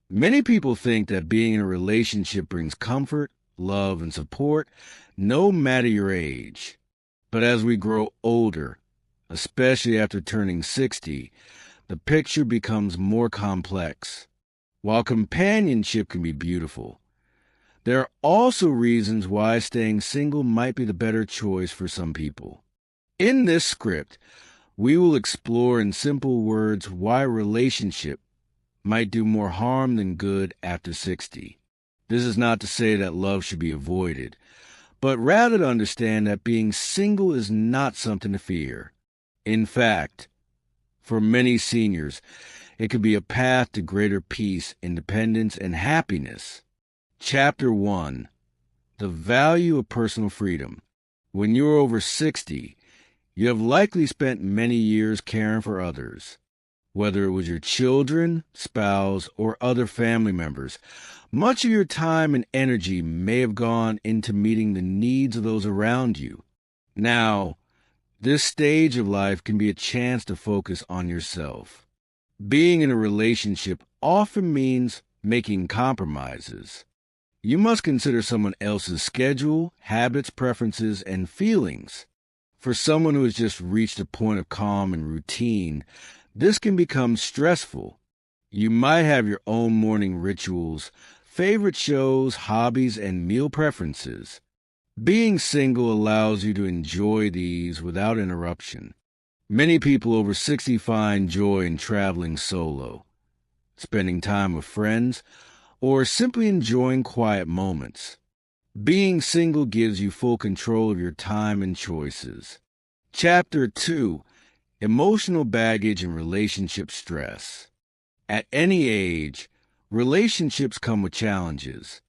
Many people think that being in a relationship brings comfort, love, and support, no matter your age. But as we grow older, especially after turning 60, the picture becomes more complex. While companionship can be beautiful, there are also reasons why staying single might be the better choice for some people. In this script, we will explore in simple words why a relationship might do more harm than good after 60. This is not to say that love should be avoided, but rather to understand that being single is not something to fear. In fact, for many seniors, it could be a path to greater peace, independence, and happiness. Chapter 1. The Value of Personal Freedom. When you're over 60, you have likely spent many years caring for others. Whether it was your children, spouse, or other family members, much of your time and energy may have gone into meeting the needs of those around you. Now, this stage of life can be a chance to focus on yourself. Being in a relationship often means making compromises. You must consider someone else's schedule, habits, preferences, and feelings. For someone who has just reached a point of calm and routine, this can become stressful. You might have your own morning rituals, favorite shows, hobbies, and meal preferences. Being single allows you to enjoy these without interruption. Many people over 60 find joy in traveling solo, spending time with friends, or simply enjoying quiet moments. Being single gives you full control of your time and choices. Chapter 2. Emotional Baggage and Relationship Stress. At any age, relationships come with challenges.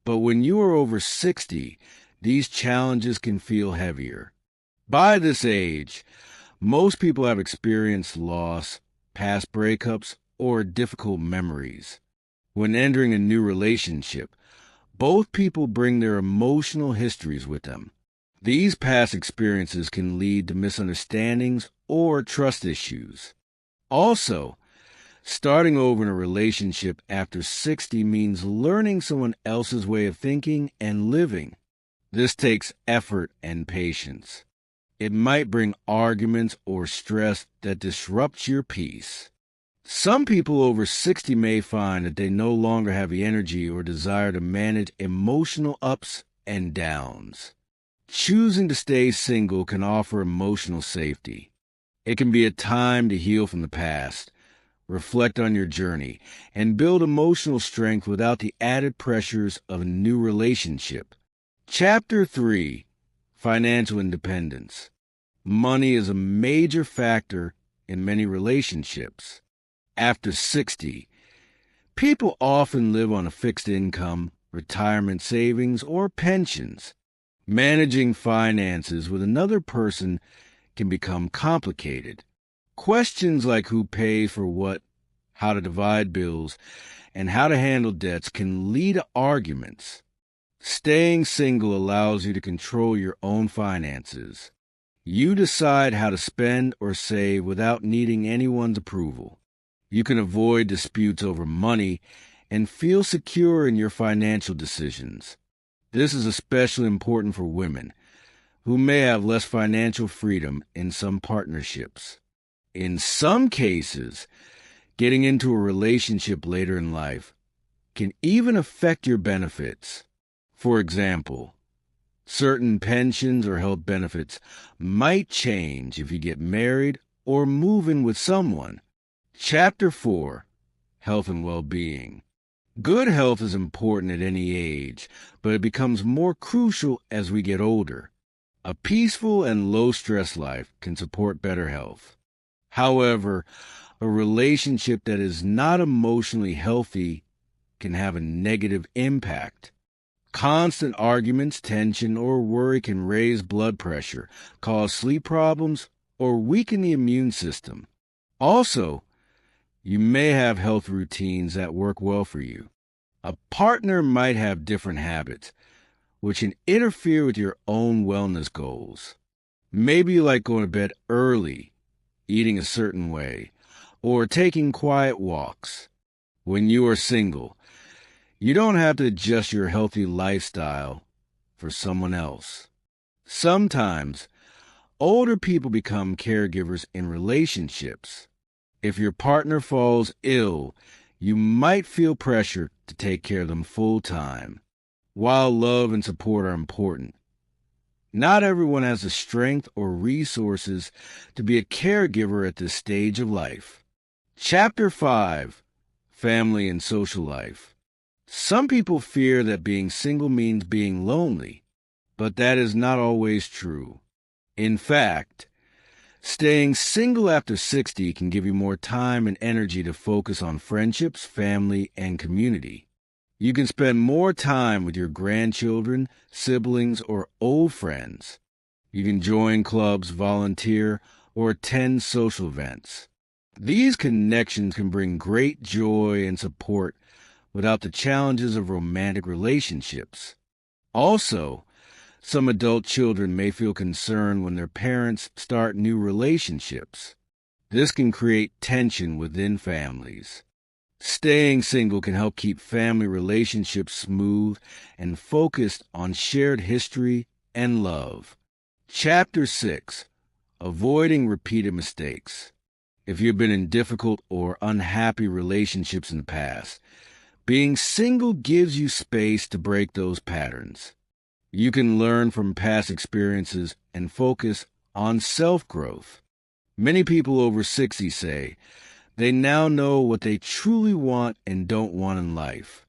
But when you are over 60, these challenges can feel heavier. By this age, most people have experienced loss, past breakups, or difficult memories. When entering a new relationship, both people bring their emotional histories with them. These past experiences can lead to misunderstandings or trust issues. Also, starting over in a relationship after 60 means learning someone else's way of thinking and living. This takes effort and patience. It might bring arguments or stress that disrupts your peace. Some people over 60 may find that they no longer have the energy or desire to manage emotional ups and downs. Choosing to stay single can offer emotional safety. It can be a time to heal from the past, reflect on your journey, and build emotional strength without the added pressures of a new relationship. Chapter 3. Financial Independence. Money is a major factor in many relationships. After 60, people often live on a fixed income, retirement savings, or pensions. Managing finances with another person can become complicated. Questions like who pays for what, how to divide bills, and how to handle debts can lead to arguments. Staying single allows you to control your own finances. You decide how to spend or save without needing anyone's approval. You can avoid disputes over money and feel secure in your financial decisions. This is especially important for women, who may have less financial freedom in some partnerships. In some cases, getting into a relationship later in life can even affect your benefits. For example, certain pensions or health benefits might change if you get married or move in with someone. Chapter 4. Health and Well-Being. Good health is important at any age, but it becomes more crucial as we get older. A peaceful and low-stress life can support better health. However, a relationship that is not emotionally healthy can have a negative impact. Constant arguments, tension, or worry can raise blood pressure, cause sleep problems, or weaken the immune system. Also, you may have health routines that work well for you. A partner might have different habits, which can interfere with your own wellness goals. Maybe you like going to bed early, eating a certain way, or taking quiet walks. When you are single, you don't have to adjust your healthy lifestyle for someone else. Sometimes, older people become caregivers in relationships. If your partner falls ill, you might feel pressure to take care of them full time. While love and support are important, not everyone has the strength or resources to be a caregiver at this stage of life. Chapter 5: Family and Social Life. Some people fear that being single means being lonely, but that is not always true. In fact, staying single after 60 can give you more time and energy to focus on friendships, family, and community. You can spend more time with your grandchildren, siblings, or old friends. You can join clubs, volunteer, or attend social events. These connections can bring great joy and support without the challenges of romantic relationships. Also, some adult children may feel concerned when their parents start new relationships. This can create tension within families. Staying single can help keep family relationships smooth and focused on shared history and love. Chapter 6: Avoiding Repeated Mistakes. If you've been in difficult or unhappy relationships in the past, being single gives you space to break those patterns. You can learn from past experiences and focus on self-growth. Many people over 60 say they now know what they truly want and don't want in life.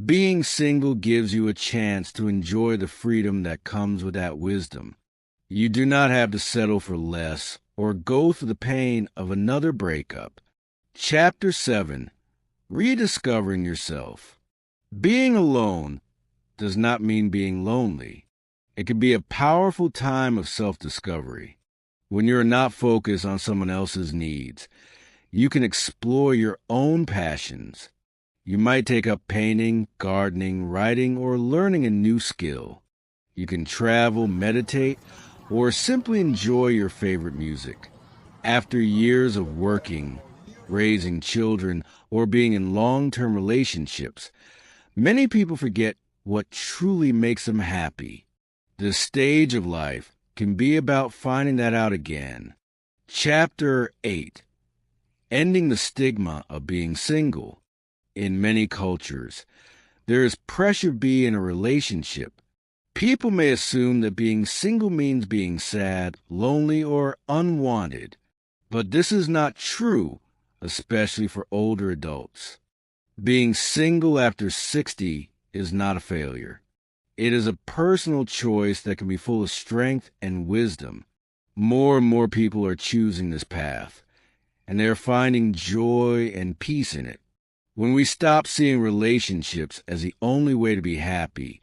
Being single gives you a chance to enjoy the freedom that comes with that wisdom. You do not have to settle for less or go through the pain of another breakup. Chapter 7: Rediscovering Yourself. Being alone does not mean being lonely. It can be a powerful time of self-discovery. When you're not focused on someone else's needs, you can explore your own passions. You might take up painting, gardening, writing, or learning a new skill. You can travel, meditate, or simply enjoy your favorite music. After years of working, raising children, or being in long-term relationships, many people forget what truly makes them happy. This stage of life can be about finding that out again. Chapter 8: Ending the Stigma of Being Single. In many cultures, there is pressure to be in a relationship. People may assume that being single means being sad, lonely, or unwanted. But this is not true, especially for older adults. Being single after 60 is not a failure. It is a personal choice that can be full of strength and wisdom. More and more people are choosing this path, and they are finding joy and peace in it. When we stop seeing relationships as the only way to be happy,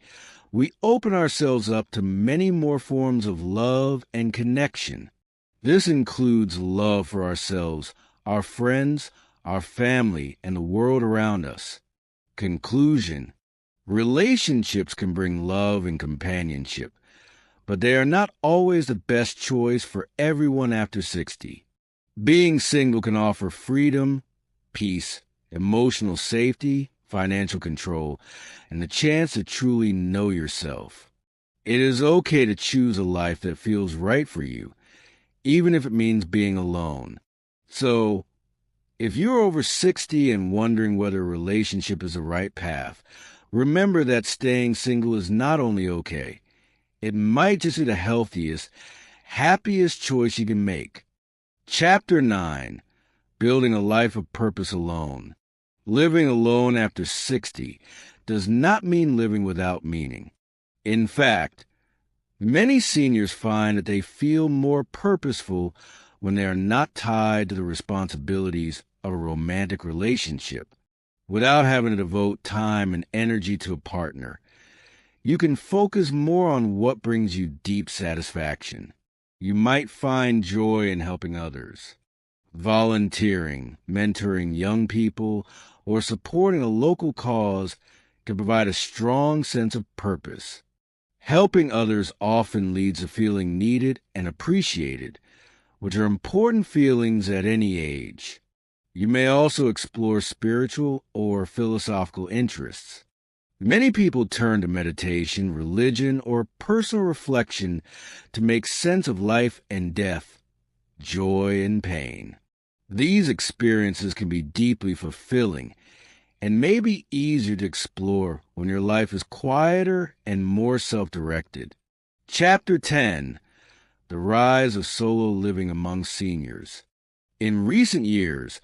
we open ourselves up to many more forms of love and connection. This includes love for ourselves, our friends, our family, and the world around us. Conclusion: relationships can bring love and companionship, but they are not always the best choice for everyone after 60. Being single can offer freedom, peace, emotional safety, financial control, and the chance to truly know yourself. It is okay to choose a life that feels right for you, even if it means being alone. So, if you're over 60 and wondering whether a relationship is the right path, remember that staying single is not only okay, it might just be the healthiest, happiest choice you can make. Chapter 9: Building a Life of Purpose Alone. Living alone after 60 does not mean living without meaning. In fact, many seniors find that they feel more purposeful when they are not tied to the responsibilities of a romantic relationship. Without having to devote time and energy to a partner, you can focus more on what brings you deep satisfaction. You might find joy in helping others. Volunteering, mentoring young people, or supporting a local cause can provide a strong sense of purpose. Helping others often leads to feeling needed and appreciated, which are important feelings at any age. You may also explore spiritual or philosophical interests. Many people turn to meditation, religion, or personal reflection to make sense of life and death, joy and pain. These experiences can be deeply fulfilling and may be easier to explore when your life is quieter and more self-directed. Chapter 10: The Rise of Solo Living Among Seniors. In recent years,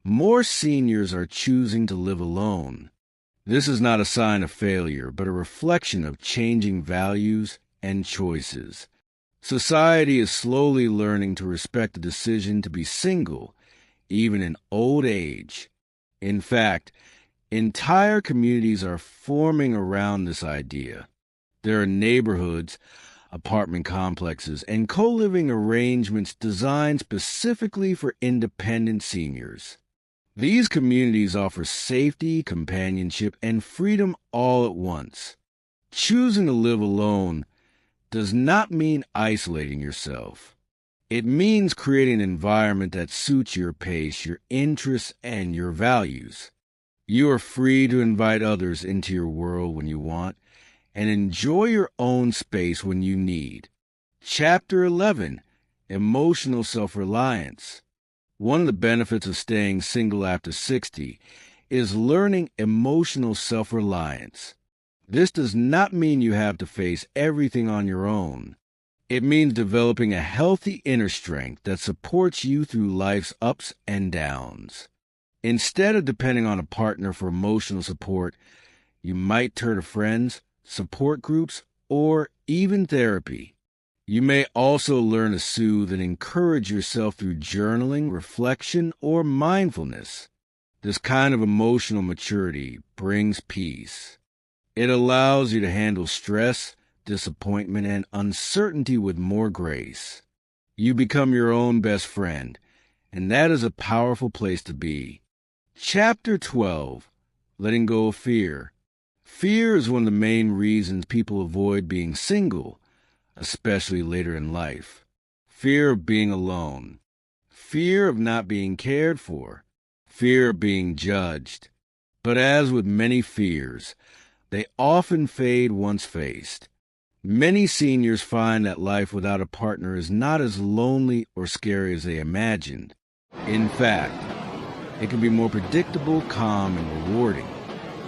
more seniors are choosing to live alone. This is not a sign of failure, but a reflection of changing values and choices. Society is slowly learning to respect the decision to be single, even in old age. In fact, entire communities are forming around this idea. There are neighborhoods, apartment complexes, and co-living arrangements designed specifically for independent seniors. These communities offer safety, companionship, and freedom all at once. Choosing to live alone does not mean isolating yourself. It means creating an environment that suits your pace, your interests, and your values. You are free to invite others into your world when you want, and enjoy your own space when you need. Chapter 11: Emotional Self-Reliance. One of the benefits of staying single after 60 is learning emotional self-reliance. This does not mean you have to face everything on your own. It means developing a healthy inner strength that supports you through life's ups and downs. Instead of depending on a partner for emotional support, you might turn to friends, support groups, or even therapy. You may also learn to soothe and encourage yourself through journaling, reflection, or mindfulness. This kind of emotional maturity brings peace. It allows you to handle stress, disappointment, and uncertainty with more grace. You become your own best friend, and that is a powerful place to be. Chapter 12: Letting Go of Fear. Fear is one of the main reasons people avoid being single, especially later in life. Fear of being alone. Fear of not being cared for. Fear of being judged. But as with many fears, they often fade once faced. Many seniors find that life without a partner is not as lonely or scary as they imagined. In fact, it can be more predictable, calm, and rewarding.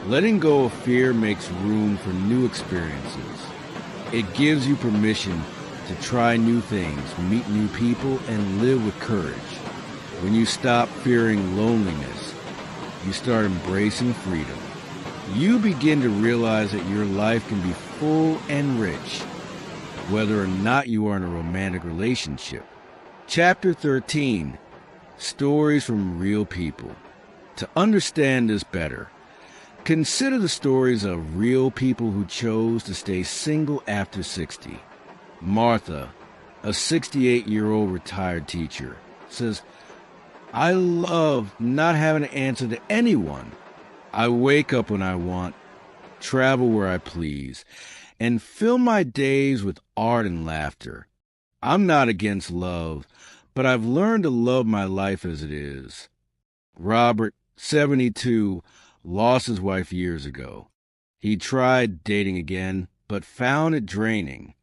Letting go of fear makes room for new experiences. It gives you permission to try new things, meet new people, and live with courage. When you stop fearing loneliness, you start embracing freedom. You begin to realize that your life can be full and rich, whether or not you are in a romantic relationship. Chapter 13: Stories from Real People. To understand this better, consider the stories of real people who chose to stay single after 60. Martha, a 68-year-old retired teacher, says, "I love not having to answer to anyone. I wake up when I want, travel where I please, and fill my days with art and laughter. I'm not against love, but I've learned to love my life as it is." Robert, 72, lost his wife years ago. He tried dating again, but found it draining.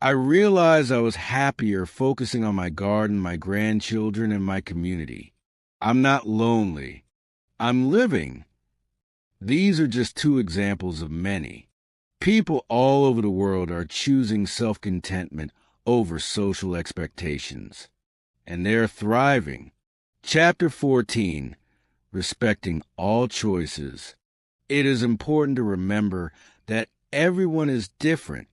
"I realized I was happier focusing on my garden, my grandchildren, and my community. I'm not lonely. I'm living." These are just two examples of many. People all over the world are choosing self-contentment over social expectations, and they're thriving. Chapter 14: Respecting all choices. It is important to remember that everyone is different.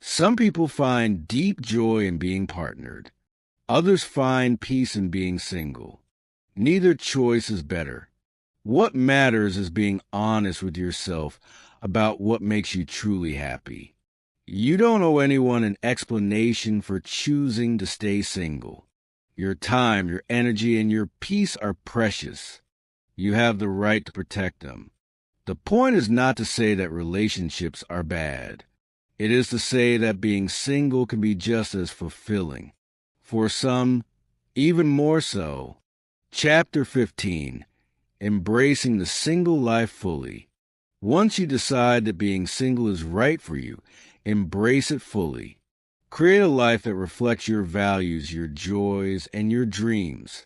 Some people find deep joy in being partnered. Others find peace in being single. Neither choice is better. What matters is being honest with yourself about what makes you truly happy. You don't owe anyone an explanation for choosing to stay single. Your time, your energy, and your peace are precious. You have the right to protect them. The point is not to say that relationships are bad. It is to say that being single can be just as fulfilling. For some, even more so. Chapter 15. Embracing the Single Life Fully. Once you decide that being single is right for you, embrace it fully. Create a life that reflects your values, your joys, and your dreams.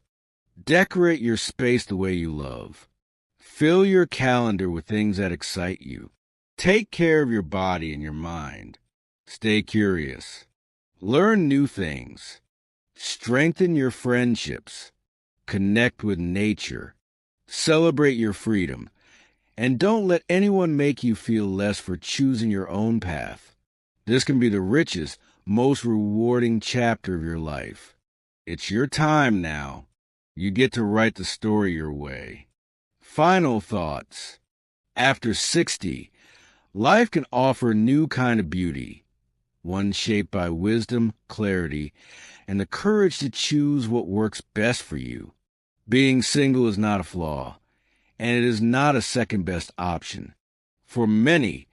Decorate your space the way you love. Fill your calendar with things that excite you. Take care of your body and your mind. Stay curious. Learn new things. Strengthen your friendships. Connect with nature. Celebrate your freedom. And don't let anyone make you feel less for choosing your own path. This can be the richest, most rewarding chapter of your life. It's your time now. You get to write the story your way. Final thoughts. After 60, life can offer a new kind of beauty, one shaped by wisdom, clarity, and the courage to choose what works best for you. Being single is not a flaw, and it is not a second-best option. For many,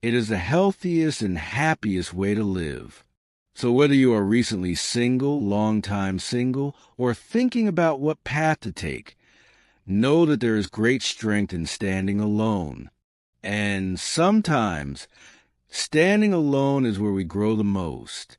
it is the healthiest and happiest way to live. So whether you are recently single, long-time single, or thinking about what path to take, know that there is great strength in standing alone. And sometimes, standing alone is where we grow the most.